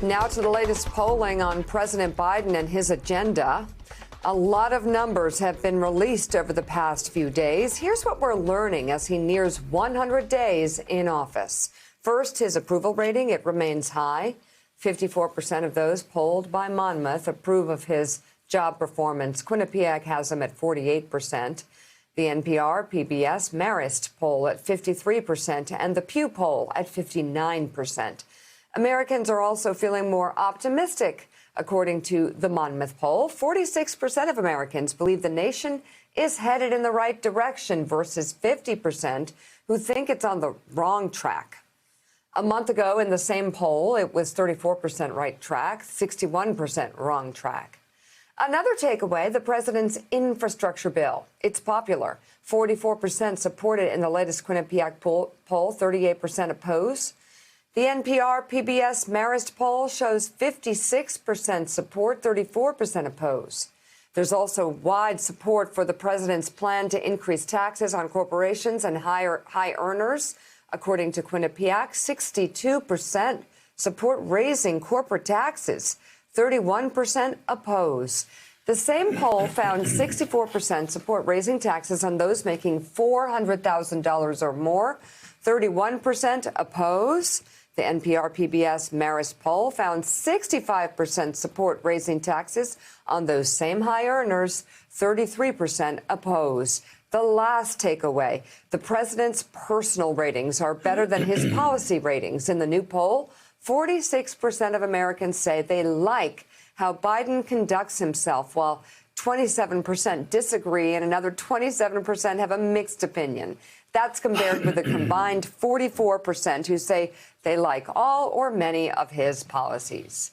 Now to the latest polling on President Biden and his agenda. A lot of numbers have been released over the past few days. Here's what we're learning as he nears 100 days in office. First, his approval rating, it remains high. 54% of those polled by Monmouth approve of his job performance. Quinnipiac has him at 48%. The NPR, PBS, Marist poll at 53%, and the Pew poll at 59%. Americans are also feeling more optimistic. According to the Monmouth poll, 46% of Americans believe the nation is headed in the right direction versus 50% who think it's on the wrong track. A month ago in the same poll, it was 34% right track, 61% wrong track. Another takeaway, the president's infrastructure bill. It's popular. 44% support it in the latest Quinnipiac poll, 38% oppose. The NPR PBS Marist poll shows 56% support, 34% oppose. There's also wide support for the president's plan to increase taxes on corporations and high earners. According to Quinnipiac, 62% support raising corporate taxes, 31% oppose. The same poll found 64% support raising taxes on those making $400,000 or more, 31% oppose. The NPR PBS Marist poll found 65% support raising taxes on those same high earners, 33% oppose. The last takeaway, the president's personal ratings are better than his policy ratings. In the new poll, 46% of Americans say they like how Biden conducts himself, while 27% disagree and another 27% have a mixed opinion. That's compared with a combined 44% who say they like all or many of his policies.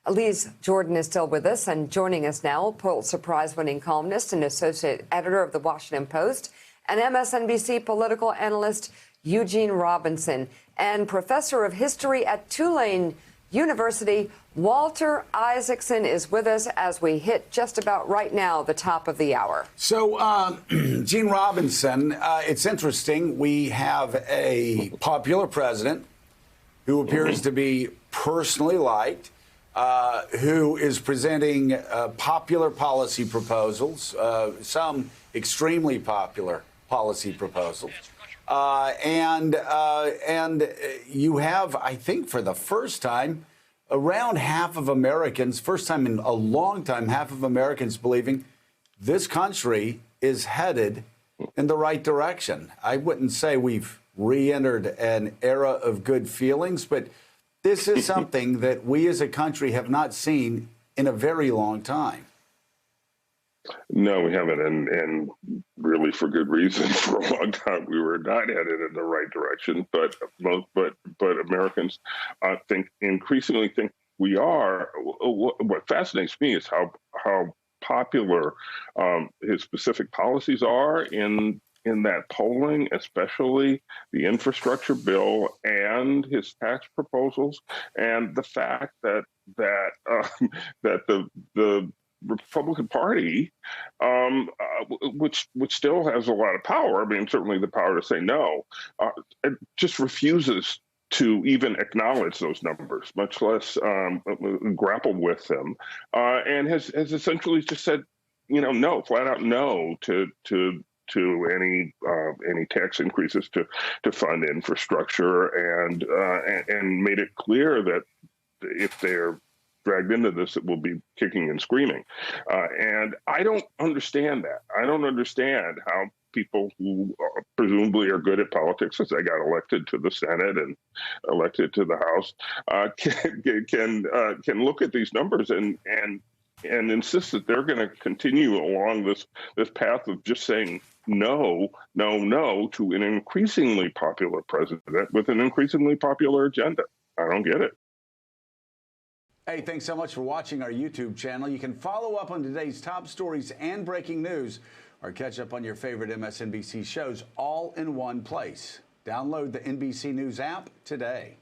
Elise Jordan is still with us, and joining us now, Pulitzer Prize-winning columnist and associate editor of The Washington Post, and MSNBC political analyst Eugene Robinson, and professor of history at Tulane University, Walter Isaacson is with us as we hit just about right now the top of the hour. So, Gene Robinson, it's interesting. We have a popular president who appears to be personally liked, who is presenting popular policy proposals, some extremely popular policy proposals. And you have, I think, for the first time, around half of Americans, first time in a long time, half of Americans believing this country is headed in the right direction. I wouldn't say we've re-entered an era of good feelings, but this is something that we as a country have not seen in a very long time. No, we haven't, and really for good reason. For a long time, we were not headed in the right direction. But Americans increasingly think we are. What fascinates me is how popular his specific policies are in that polling, especially the infrastructure bill and his tax proposals, and the fact that the Republican Party, which still has a lot of power, I mean, certainly the power to say no, it just refuses to even acknowledge those numbers, much less grapple with them, and has essentially just said, no, flat out no to any tax increases to fund infrastructure, and made it clear that if they're dragged into this, it will be kicking and screaming. And I don't understand that. I don't understand how people who presumably are good at politics, as they got elected to the Senate and elected to the House, can look at these numbers and insist that they're going to continue along this path of just saying no to an increasingly popular president with an increasingly popular agenda. I don't get it. Hey, thanks so much for watching our YouTube channel. You can follow up on today's top stories and breaking news, or catch up on your favorite MSNBC shows all in one place. Download the NBC News app today.